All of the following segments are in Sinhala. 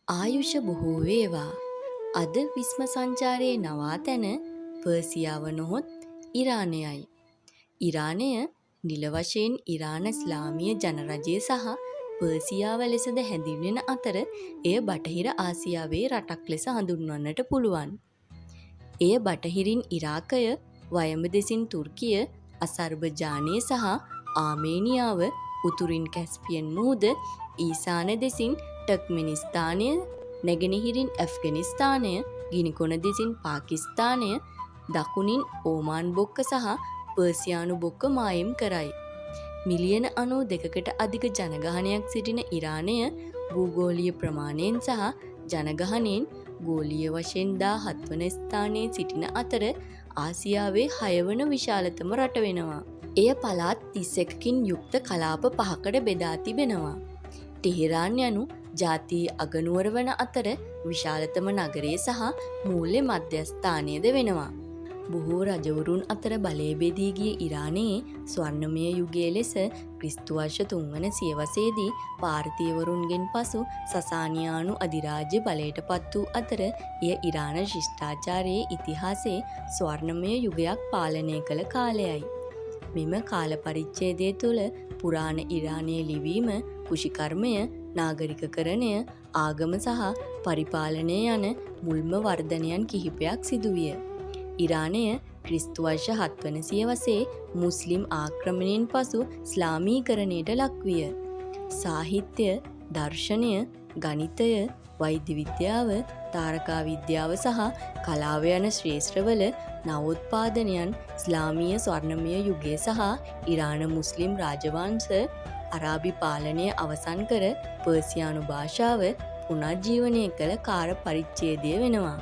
ආයුෂ බොහෝ වේවා. අද විශ්ම සංචාරයේ නවාතැන පර්සියාව නොහොත් ඉරානයයි. ඉරානය නිල වශයෙන් ඉරාන ඉස්ලාමීය ජනරජය සහ පර්සියාව ලෙසද හැඳින්වෙන අතර එය බටහිර ආසියාවේ රටක් ලෙස හඳුන්වන්නට පුළුවන්. එය බටහිරින් ඉරාකය, වයඹ දෙසින් තුර්කිය, අසර්බජානය සහ ආමේනියාව, උතුරින් කැස්පියන් මුහුද, ඊසාන දෙසින් ටර්ක්මෙනිස්තානය, නැගෙනහිරින් ඇෆ්ගනිස්තානය, ගිනිකොන දෙසින් පාකිස්තානය, දකුණින් ඕමාන් බොක්ක සහ පර්සියානු බොක්ක මායිම් කරයි. මිලියන 92කට අධික ජනගහනයක් සිටින ඉරානය භූගෝලීය ප්‍රමාණයෙන් සහ ජනගහනයෙන් ගෝලීය වශයෙන් 17 වන ස්ථානයේ සිටින අතර ආසියාවේ 6 වන විශාලතම රට වෙනවා. එය පළාත් 31කින් යුක්ත කලාප 5කට බෙදා තිබෙනවා. ටෙහෙරාන් යනු ජාතියේ අගනුවර වන අතර විශාලතම නගරය සහ මූල්‍ය මධ්‍යස්ථානයද වෙනවා. බොහෝ රජවරුන් අතර බලය බෙදී ගිය ඉරානයේ ස්වර්ණමය යුගයේ ලෙස ක්‍රිස්තු වර්ෂ 3 වන සියවසේදී පාර්තියවරුන්ගෙන් පසු සසානියානු අධිරාජ්‍ය බලයට පත් වූ අතර එය ඉරාන ශිෂ්ටාචාරයේ ඉතිහාසයේ ස්වර්ණමය යුගයක් පාලනය කළ කාලයයි. මෙම කාල පරිච්ඡේදය තුළ පුරාණ ඉරානයේ ලිවීම, කෘෂිකර්මය, නාගරිකකරණය, ආගම සහ පරිපාලනය යන මුල්ම වර්ධනයන් කිහිපයක් සිදුවිය. ඉරානය ක්‍රිස්තු වර්ෂ 7 වන සියවසේ මුස්ලිම් ආක්‍රමණයෙන් පසු ඉස්ලාමීකරණයට ලක්විය. සාහිත්‍ය, දර්ශනය, ගණිතය, වෛද්‍ය විද්‍යාව, තාරකා විද්‍යාව සහ කලාව යන ක්ෂේත්‍රවල නවෝත්පාදනයන් ඉස්ලාමීය ස්වර්ණමය යුගය සහ ඉරාන මුස්ලිම් රාජවංශ අරාබි පාලනය අවසන් කර පර්සියානු භාෂාව පුනර්ජීවනය කළ කාල පරිච්ඡේදය වෙනවා.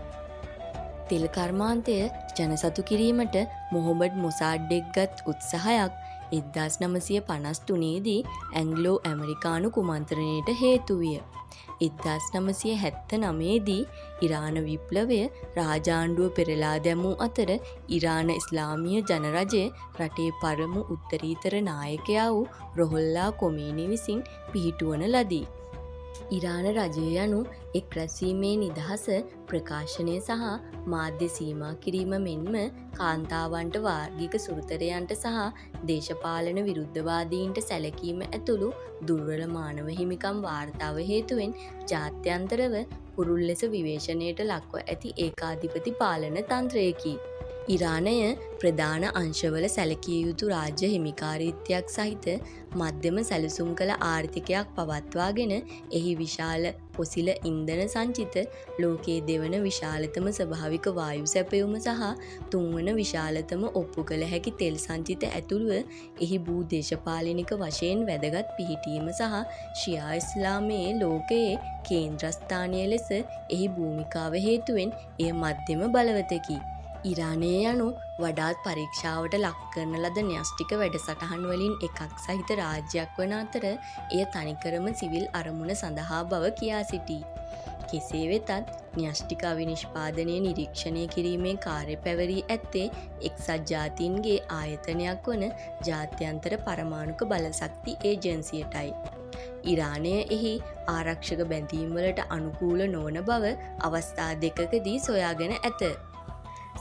තෙල් කර්මාන්තය ජනසතු කිරීමට මොහොමඩ් මොසාඩ්ඩෙක් ගත් උත්සාහයක් 1953 දී ඇන්ග්ලෝ ඇමරිකානු කුමන්ත්‍රණයට හේතු විය. 1979 දී ඉරාන විප්ලවය රාජාණ්ඩුව පෙරළා දැමූ අතර ඉරාන ඉස්ලාමීය ජනරජය රටේ පළමු උත්තරීතර නායකයා වූ රොහොල්ලා කොමීනි විසින් පිහිටුවන ලදී. ඉරාන රජය යනු එක් රැස්වීමේ නිදහස, ප්‍රකාශනය සහ මාධ්‍ය සීමා කිරීම මෙන්ම කාන්තාවන්ට වාර්ගික සුළුතරයන්ට සහ දේශපාලන විරුද්ධවාදීන්ට සැලකීම ඇතුළු දුර්වල මානව හිමිකම් වාර්තාව හේතුවෙන් ජාත්‍යන්තරව පුරුල් ලෙස විවේචනයට ලක්ව ඇති ඒකාධිපති පාලන තන්ත්‍රයකි. ඉරානය ප්‍රධාන අංශවල සැලකිය යුතු රාජ්‍ය හිමිකාරීත්වයක් සහිත මධ්‍යම සැලසුම් කළ ආර්ථිකයක් පවත්වාගෙන එහි විශාල පොසිල ඉන්ධන සංචිත, ලෝකයේ දෙවන විශාලතම ස්වභාවික වායු සැපයුම සහ තුන්වන විශාලතම ඔප්පු කළ හැකි තෙල් සංචිත ඇතුළුව එහි භූ දේශපාලනික වශයෙන් වැදගත් පිහිටීම සහ ෂියා ඉස්ලාමයේ ලෝකයේ කේන්ද්‍රස්ථානය ලෙස එහි භූමිකාව හේතුවෙන් එය මධ්‍යම බලවතකි. ඉරානය යනු වඩාත් පරීක්ෂාවට ලක් කරන ලද න්‍යෂ්ටික වැඩසටහන් වලින් එකක් සහිත රාජ්‍යයක් වන අතර එය තනිකරම සිවිල් අරමුණ සඳහා බව කියා සිටී. කෙසේ වෙතත් න්‍යෂ්ටික අවිනිෂ්පාදනය නිරීක්ෂණය කිරීමේ කාර්ය පැවරී ඇත්තේ එක්සත් ජාතීන්ගේ ආයතනයක් වන ජාත්‍යන්තර පරමාණුක බලශක්ති ඒජන්සියටයි. ඉරානය එහි ආරක්ෂක බැඳීම්වලට අනුකූල නොවන බව අවස්ථා දෙකකදී සොයාගෙන ඇත.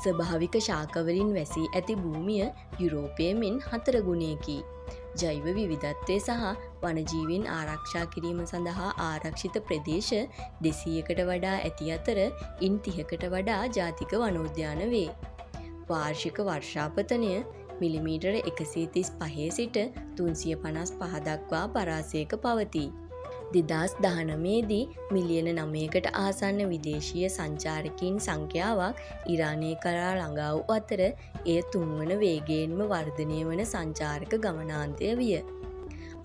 ස්වභාවික ශාකවලින් වැසී ඇති භූමිය යුරෝපය මෙන් 4 ගුණයකි. ජෛව විවිධත්වය සහ වනජීවීන් ආරක්ෂා කිරීම සඳහා ආරක්ෂිත ප්‍රදේශ 200කට වඩා ඇති අතර ඉන් 30කට වඩා ජාතික වනෝද්‍යාන වේ. වාර්ෂික වර්ෂාපතනය මිලිමීටර 135 සිට 355 දක්වා පරාසයක පවතී. 2019 දී මිලියන 9කට ආසන්න විදේශීය සංචාරකීන් සංඛ්‍යාවක් ඉරානය කරා ළඟා වූ අතර එය 3 වන වේගයෙන්ම වර්ධනය වන සංචාරක ගමනාන්තය විය.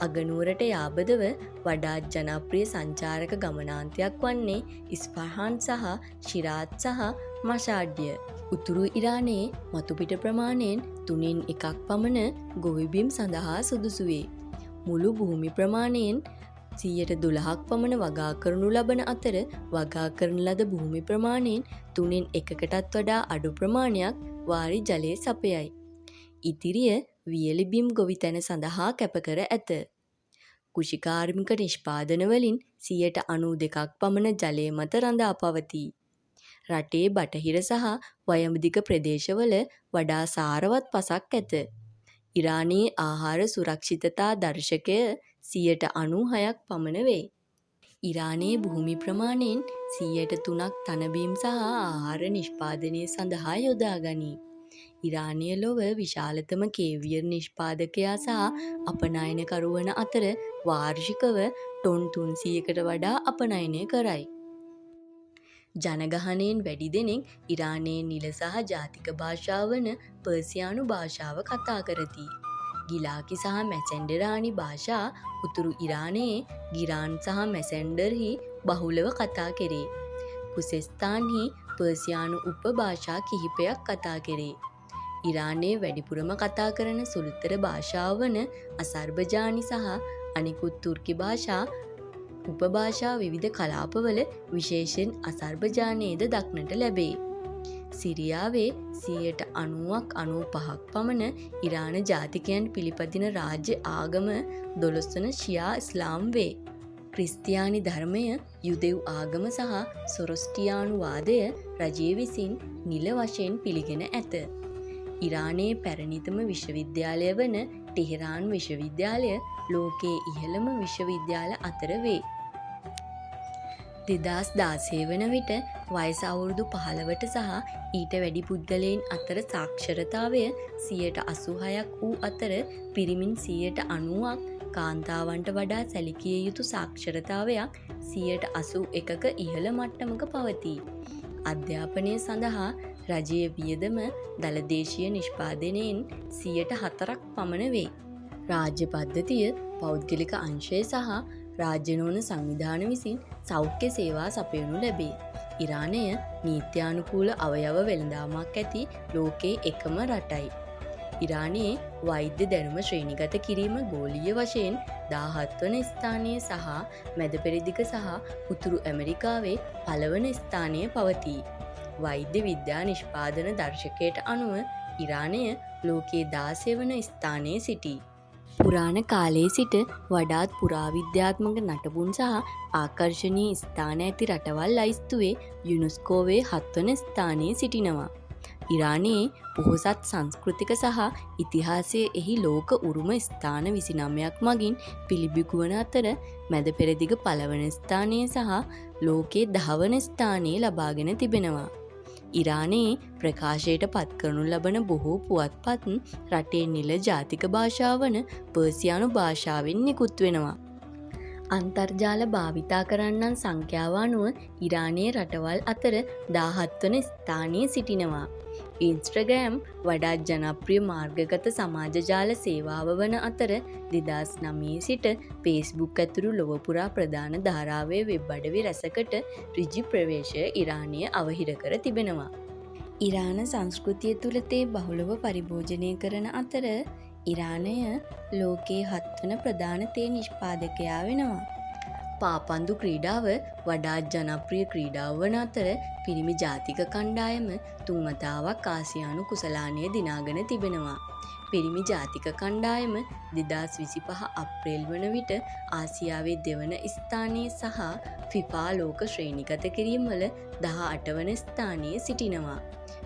අගනුවරට යාබදව වඩාත් ජනප්‍රිය සංචාරක ගමනාන්තයක් වන්නේ ඉස්ෆහාන් සහ ශිරාත් සහ මෂාඩ්ය. උතුරු ඉරානයේ මතුපිට ප්‍රමාණයෙන් 3න් 1ක් පමණ ගොවිබිම් සඳහා සුදුසු වේ. මුළු භූමි ප්‍රමාණයෙන් 12ක් පමණ වගා කරනු ලබන අතර වගා කරන ලද භූමි ප්‍රමාණයෙන් 3න් 1කටත් වඩා අඩු ප්‍රමාණයක් වාරි ජලය සපයයි. ඉතිරිය වියලි බිම් ගොවිතැන සඳහා කැප කර ඇත. කුෂිකාර්මික නිෂ්පාදනවලින් 92% පමණ ජලය මත රඳා පවතී. රටේ බටහිර සහ වයඹදිග ප්‍රදේශවල වඩා සාරවත් පසක් ඇත. ඉරානයේ ආහාර සුරක්ෂිතතා දර්ශකය 96% පමණ වේ. ඉරානයේ භූමි ප්‍රමාණයෙන් 3%ක් තනබිම් සහ ආහාර නිෂ්පාදනය සඳහා යොදා ගනී. ඉරානය ලොව විශාලතම කේවියර් නිෂ්පාදකයා සහ අපනයනකරු වන අතර වාර්ෂිකව ටොන් 300කට වඩා අපනයනය කරයි. ජනගහනයෙන් වැඩි දෙනෙක් ඉරානයේ නිල සහ ජාතික භාෂාව වන පර්සියානු භාෂාව කතා කරති. ගිලාකි සහ මැසෙන්ඩරානි භාෂා උතුරු ඉරානයේ ගිරාන් සහ මැසෙන්ඩර්හි බහුලව කතා කෙරේ. කුසෙස්තාන්හි පර්සියානු උපභාෂා කිහිපයක් කතා කෙරේ. ඉරානයේ වැඩිපුරම කතා කරන සුළුතර භාෂාව වන අසර්බජානි සහ අනිකුත් තුර්කි භාෂා උපභාෂා විවිධ කලාපවල විශේෂයෙන් අසර්බජානයේද දක්නට ලැබේ. සිරියාවේ 90%ක් 95% පමණ ඉරාන ජාතිකයන් පිළිපදින රාජ්‍ය ආගම 12 වන ෂියා ඉස්ලාම් වේ. ක්‍රිස්තියානි ධර්මය, යුදෙව් ආගම සහ සොරොස්ටියානු වාදය රජය විසින් නිල වශයෙන් පිළිගෙන ඇත. ඉරානයේ පැරණිතම විශ්වවිද්‍යාලය වන ටෙහෙරාන් විශ්වවිද්‍යාලය ලෝකයේ ඉහළම විශ්වවිද්‍යාල අතර වේ. 2016 වන විට වයස අවුරුදු 15ට සහ ඊට වැඩි පුද්ගලයන් අතර සාක්ෂරතාවය 86% වූ අතර පිරිමින් 90%ක් කාන්තාවන්ට වඩා සැලකිය යුතු සාක්ෂරතාවයක් 81%ක ඉහළ මට්ටමක පවතී. අධ්‍යාපනය සඳහා රජයේ වියදම දළදේශීය නිෂ්පාදනයෙන් 4%ක් පමණ වේ. රාජ්‍ය පද්ධතිය, පෞද්ගලික අංශය සහ රාජ්‍ය නොවන සංවිධාන විසින් සෞඛ්‍ය සේවා සපයනු ලැබේ. ඉරානය නීත්‍යානුකූල අවයව වෙළඳාමක් ඇති ලෝකයේ එකම රටයි. ඉරානයේ වෛද්‍ය දැනුම ශ්‍රේණිගත කිරීම ගෝලීය වශයෙන් 17 වන ස්ථානයේ සහ මැද පෙරදිග සහ උතුරු ඇමරිකාවේ පළවන ස්ථානයේ පවතී. වෛද්‍ය විද්‍යා නිෂ්පාදන දර්ශකයට අනුව ඉරානය ලෝකයේ 16 වන ස්ථානයේ සිටී. පුරාණ කාලයේ සිට වඩාත් පුරාවිද්‍යාත්මක නටබුන් සහ ආකර්ශනීය ස්ථාන ඇති රටවල් ලයිස්තුවේ යුනෙස්කෝවේ 7 වන ස්ථානයේ සිටිනවා. ඉරානයේ පොහොසත් සංස්කෘතික සහ ඉතිහාසයේ එහි ලෝක උරුම ස්ථාන 29ක් මගින් පිළිබිඹු වන අතර මැද පෙරදිග පළවන ස්ථානයේ සහ ලෝකයේ 10 වන ස්ථානයේ ලබාගෙන තිබෙනවා. ඉරානයේ ප්‍රකාශයට පත් කරනු ලබන බොහෝ පුවත්පත් රටේ නිල ජාතික භාෂාව වන පර්සියානු භාෂාවෙන් නිකුත් වෙනවා. අන්තර්ජාල භාවිතා කරන්නන් සංඛ්‍යාව අනුව ඉරානයේ රටවල් අතර 17 වන ස්ථානයේ සිටිනවා. ඉන්ස්ට්‍රග්‍රෑම් වඩාත් ජනප්‍රිය මාර්ගගත සමාජ ජාල සේවාව වන අතර 2009 සිට ෆේස්බුක් ඇතුළු ලොව පුරා ප්‍රධාන ධාරාවේ වෙබ් අඩවි රැසකට ඍජු ප්‍රවේශය ඉරානය අවහිර කර තිබෙනවා. ඉරාන සංස්කෘතිය තුළ තේ බහුලව පරිභෝජනය කරන අතර ඉරානය ලෝකයේ 7 වන ප්‍රධාන තේ නිෂ්පාදකයා වෙනවා. පාපන්දු ක්‍රීඩාව වඩාත් ජනප්‍රිය ක්‍රීඩාව වන අතර පිරිමි ජාතික කණ්ඩායම 3 වතාවක් ආසියානු කුසලානය දිනාගෙන තිබෙනවා. පිරිමි ජාතික කණ්ඩායම 2025 අප්‍රේල් වන විට ආසියාවේ දෙවන ස්ථානයේ සහ ෆිෆා ලෝක ශ්‍රේණිගත කිරීම් වල 18 වන ස්ථානයේ සිටිනවා.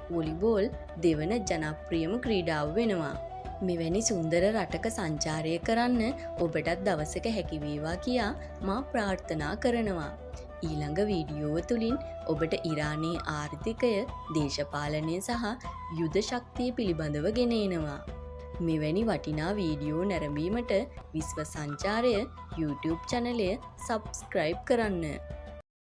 වොලිබෝල් දෙවන ජනප්‍රියම ක්‍රීඩාව වෙනවා. මෙවැනි සුන්දර රටක සංචාරය කරන්න ඔබටත් දවසක හැකිවේවා කියා මා ප්‍රාර්ථනා කරනවා. ඊළඟ වීඩියෝව තුළින් ඔබට ඉරානයේ ආර්ථිකය, දේශපාලනය සහ යුද ශක්තිය පිළිබඳව ගෙන එනවා. මෙවැනි වටිනා වීඩියෝ නැරඹීමට විශ්ව සංචාරය YouTube චැනලය සබ්ස්ක්‍රයිබ් කරන්න.